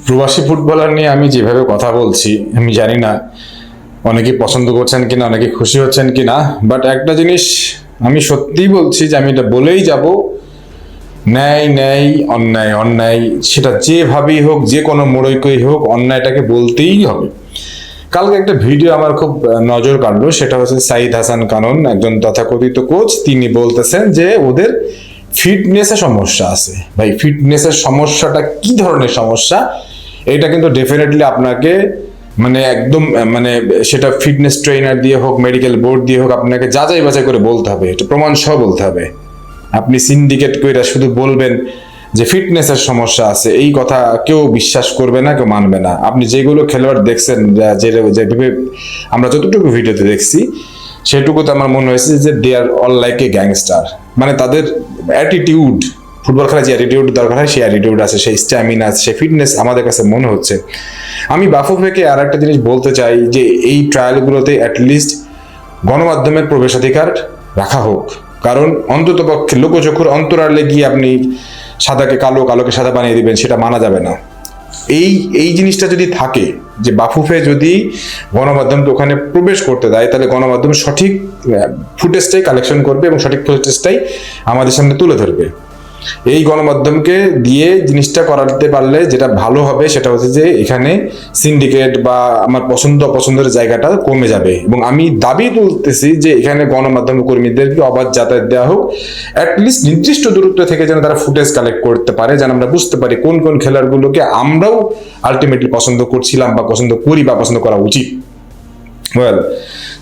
প্রবাসী ফুটবলার নিয়ে আমি যেভাবে কথা বলছি, আমি জানি না অনেকে পছন্দ করছেন কিনা, অনেকে খুশি হচ্ছেন কিনা, বাট একটা জিনিস আমি সত্যিই বলছি যে আমি এটা বলেই যাব, ন্যায় ন্যায়, অন্যায় অন্যায়, সেটা যেভাবেই হোক, যে কোনো মোড়কই হোক, অন্যায়টাকে বলতেই হবে। কালকে একটা ভিডিও আমার খুব নজর কাড়লো, সেটা হচ্ছে সাইদ হাসান কানন, একজন তথাকথিত কোচ, তিনি বলতেছেন যে ওদের ফিটনেসের সমস্যা আছে। ভাই, ফিটনেসের সমস্যাটা কি ধরনের সমস্যা, এটা কিন্তু ডেফিনেটলি আপনাকে মানে একদম মানে সেটা ফিটনেস ট্রেনার দিয়ে হোক, মেডিকেল বোর্ড দিয়ে হোক, আপনাকে যাচাই বাছাই করে বলতে হবে, এটা প্রমাণ সহ বলতে হবে। আপনি সিন্ডিকেট করে শুধু বলবেন যে ফিটনেসের সমস্যা আছে, এই কথা কেউ বিশ্বাস করবে না, কেউ মানবে না। আপনি যেগুলো খেলোয়াড় দেখছেন, যেভাবে আমরা যতটুকু ভিডিওতে দেখছি, সেটুকুতে আমার মনে হয়েছে যে দে আর অল লাইক এ গ্যাংস্টার। মানে তাদের অ্যাটিটিউড, ফুটবল খেলা যে অ্যাটিটিউড দরকার হয়, সেই অ্যাটিটিউড আছে, সেই স্ট্যামিনা আছে, সেই ফিটনেস আমাদের কাছে মনে হচ্ছে। আমি বাফুফেকে আর একটা জিনিস বলতে চাই যে এই ট্রায়ালগুলোতে অ্যাটলিস্ট গণমাধ্যমের প্রবেশাধিকার রাখা হোক, কারণ অন্তত পক্ষে লোকচক্ষুর অন্তরালে গিয়ে আপনি সাদাকে কালো, কালোকে সাদা বানিয়ে দিবেন, সেটা মানা যাবে না। এই এই জিনিসটা যদি থাকে যে বাফুফে যদি গণমাধ্যমকে ওখানে প্রবেশ করতে দেয়, তাহলে গণমাধ্যম সঠিক ফুটেজটাই কালেকশন করবে এবং সঠিক ফুটেজটাই আমাদের সামনে তুলে ধরবে। এই গণমাধ্যমকে দিয়ে জিনিসটা করাতে পারলে যেটা ভালো হবে, সেটা হচ্ছে যে এখানে সিন্ডিকেট বা আমার পছন্দ অপছন্দের জায়গাটা কমে যাবে। এবং আমি দাবি তুলতেছি যে এখানে গণমাধ্যম কর্মীদেরকে অবাধ যাতায়াত দেওয়া হোক, অ্যাটলিস্ট নির্দিষ্ট দূরত্ব থেকে যেন তারা ফুটেজ কালেক্ট করতে পারে, যেন আমরা বুঝতে পারি কোন কোন খেলোয়াড়গুলোকে আমরাও আলটিমেটলি পছন্দ করছিলাম বা পছন্দ করি বা পছন্দ করা উচিত। ওয়েল,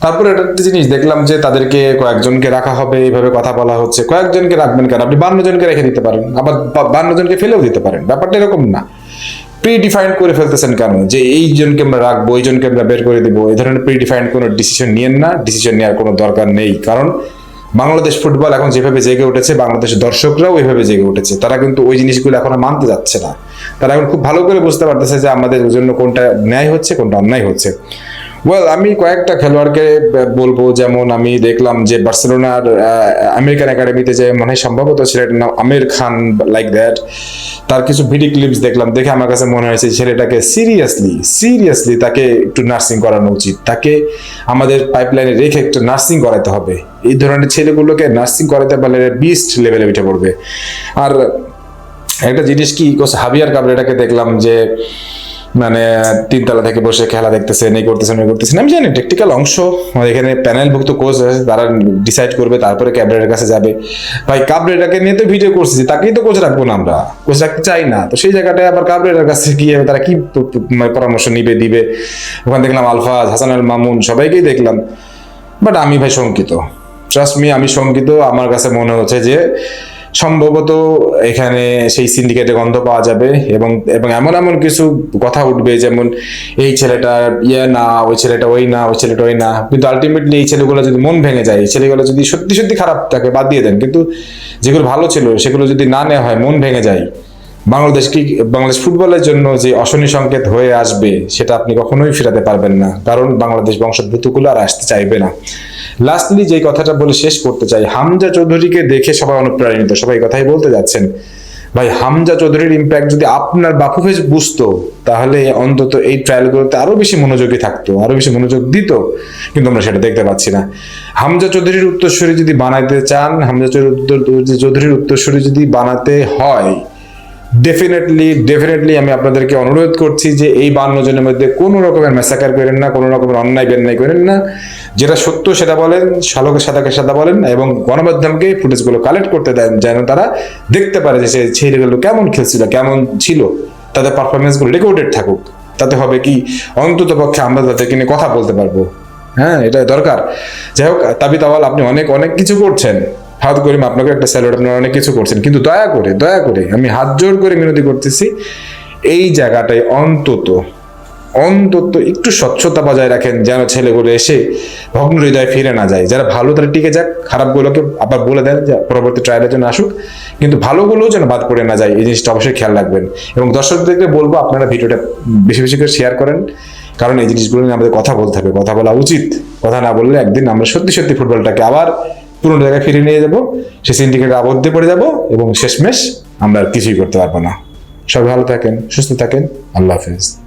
তারপরে একটা জিনিস দেখলাম যে তাদেরকে কয়েকজনকে রাখা হবে, এইভাবে কথা বলা হচ্ছে। কয়েকজনকে রাখবেন কেন? আপনি 52 জনকে রেখে দিতে পারেন, আবার 52 জনকে ফেলেও দিতে পারেন। ব্যাপারটা এরকম না। প্রিডিফাইন্ড করে ফেলতেছেন কেন যে এই জনকে আমরা রাখবো, এই জনকে আমরা বের করে দিব? এই ধরনের প্রিডিফাইন্ড কোনো ডিসিশন নিয়েন না, ডিসিশন নেওয়ার কোনো দরকার নেই। কারণ বাংলাদেশ ফুটবল এখন যেভাবে জেগে উঠেছে, বাংলাদেশের দর্শকরাও ওইভাবে জেগে উঠেছে। তারা কিন্তু ওই জিনিসগুলো এখনো মানতে যাচ্ছে না। তারা এখন খুব ভালো করে বুঝতে পারতেছে যে আমাদের জন্য কোনটা ন্যায় হচ্ছে, কোনটা অন্যায় হচ্ছে। ওয়েল, আমি কয়েকটা খেলোয়াড়কে বলবো, যেমন আমি দেখলাম যে বার্সেলোনার আমেরিকান একাডেমিতে যে মনে হয় সম্ভবত ছেলেটার নাম আমির খান, লাইক দ্যাট, তার কিছু ভিডিও ক্লিপস দেখলাম, দেখে আমার কাছে মনে হয়েছে ছেলেটাকে সিরিয়াসলি তাকে একটু নার্সিং করানো উচিত। তাকে আমাদের পাইপলাইনে রেখে একটু নার্সিং করাতে হবে। এই ধরনের ছেলেগুলোকে নার্সিং করাতে পারলে বিস্ট লেভেলে উঠে পড়বে। আর একটা জিনিস কি, হাবিয়ার কাবরেরাকে দেখলাম যে মানে 3 তলা থেকে বসে খেলা দেখতেছেন, এই করতেছেন, ওই করতেছেন। আমি জানি টেকনিক্যাল অংশ, এখানে প্যানেলভুক্ত কোচ আছে, তারা ডিসাইড করবে, তারপরে ক্যাবরেরার কাছে যাবে। ভাই, কাবরেরাকে নিয়ে তো ভিডিও করছি, তাকেই তো কোচ রাখবো না, আমরা কোচ রাখতে চাই না। তো সেই জায়গাটায় আবার কাবরেরার কাছে গিয়ে তারা কি পরামর্শ নিবে, দিবে? ওখানে দেখলাম আলফাজ, হাসান আল মামুন, সবাইকেই দেখলাম। বাট আমি ভাই শঙ্কিত, ট্রাস্ট মি, আমি শঙ্কিত। আমার কাছে মনে হচ্ছে যে সম্ভবত এখানে সেই সিন্ডিকেটে গন্ধ পাওয়া যাবে এবং এবং এমন এমন কিছু কথা উঠবে, যেমন এই ছেলেটা ইয়ে না, ওই ছেলেটা ওই না, ওই ছেলেটা ওই না। কিন্তু আলটিমেটলি এই ছেলেগুলো যদি মন ভেঙে যায়, এই ছেলেগুলো যদি সত্যি সত্যি খারাপ থাকে, বাদ দিয়ে দেন, কিন্তু যেগুলো ভালো ছিল সেগুলো যদি না নেওয়া হয়, মন ভেঙে যায়, বাংলাদেশ ফুটবলের জন্য যে অশনি সংকেত হয়ে আসবে, সেটা আপনি কখনোই ফেরাতে পারবেন না। কারণ বাংলাদেশ বংশোদ্ভূতগুলো আর আসতে চাইবে না। লাস্টলি যে কথাটা বলে শেষ করতে চাই, হামজা চৌধুরীকে দেখে সবাই অনুপ্রাণিত, সবাই কথাই বলতে যাচ্ছেন। ভাই, হামজা চৌধুরীর ইম্প্যাক্ট যদি আপনার বাফুফে বুঝতো, তাহলে অন্তত এই ট্রায়ালগুলোতে আরো বেশি মনোযোগী থাকতো, আরো বেশি মনোযোগ দিত। কিন্তু আমরা সেটা দেখতে পাচ্ছি না। হামজা চৌধুরীর উত্তরসূরি যদি বানাইতে চান, হামজা চৌধুরীর উত্তরসূরি যদি বানাতে হয়, ডেফিনেটলি আমি আপনাদেরকে অনুরোধ করছি যে এই 52 জনের মধ্যে কোনো রকমের ম্যাসাকার করেন না, কোনো রকমের অন্যায় বেন্যায় করেন না। যেটা সত্য সেটা বলেন, সাদাকে সাদা বলেন, এবং গণমাধ্যমকে ফুটেজগুলো কালেক্ট করতে দেন, যেন তারা দেখতে পারে যে সেই ছেলেগুলো কেমন খেলছিল, কেমন ছিল, তাদের পারফরমেন্সগুলো রেকর্ডেড থাকুক। তাতে হবে কি, অন্তত পক্ষে আমরা তাদেরকে নিয়ে কথা বলতে পারবো। হ্যাঁ, এটা দরকার। যাই হোক, তাবিত আওয়াল, আপনি অনেক অনেক কিছু করছেন, হাত করিম, আপনাকে একটা স্যালুট, আপনারা অনেক কিছু করছেন, কিন্তু দয়া করে আমি হাত জোর করে মিনতি করতেছি, এই জায়গাটায় অন্তত একটু স্বচ্ছতা বজায় রাখেন, যেন ছেলেগুলো এসে ভগ্ন হৃদয় ফিরে না যায়। যারা ভালো তারা টিকে যাক, খারাপগুলোকে আবার বলে দেন যে পরবর্তী ট্রায়ালের জন্য আসুক, কিন্তু ভালোগুলোও যেন বাদ পড়ে না যায়, এই জিনিসটা অবশ্যই খেয়াল রাখবেন। এবং দর্শকদেরকে বলবো, আপনারা ভিডিওটা বেশি বেশি করে শেয়ার করেন, কারণ এই জিনিসগুলো নিয়ে আমাদের কথা বলতে হবে, কথা বলা উচিত। কথা না বললে একদিন আমরা সত্যি ফুটবলটাকে আবার পুরনো জায়গায় ফিরে নিয়ে যাবো, সে সিন্ডিকেটে আবদ্ধে পড়ে যাব এবং শেষমেশ আমরা আর কিছুই করতে পারবো না। সবাই ভালো থাকেন, সুস্থ থাকেন। আল্লাহ হাফেজ।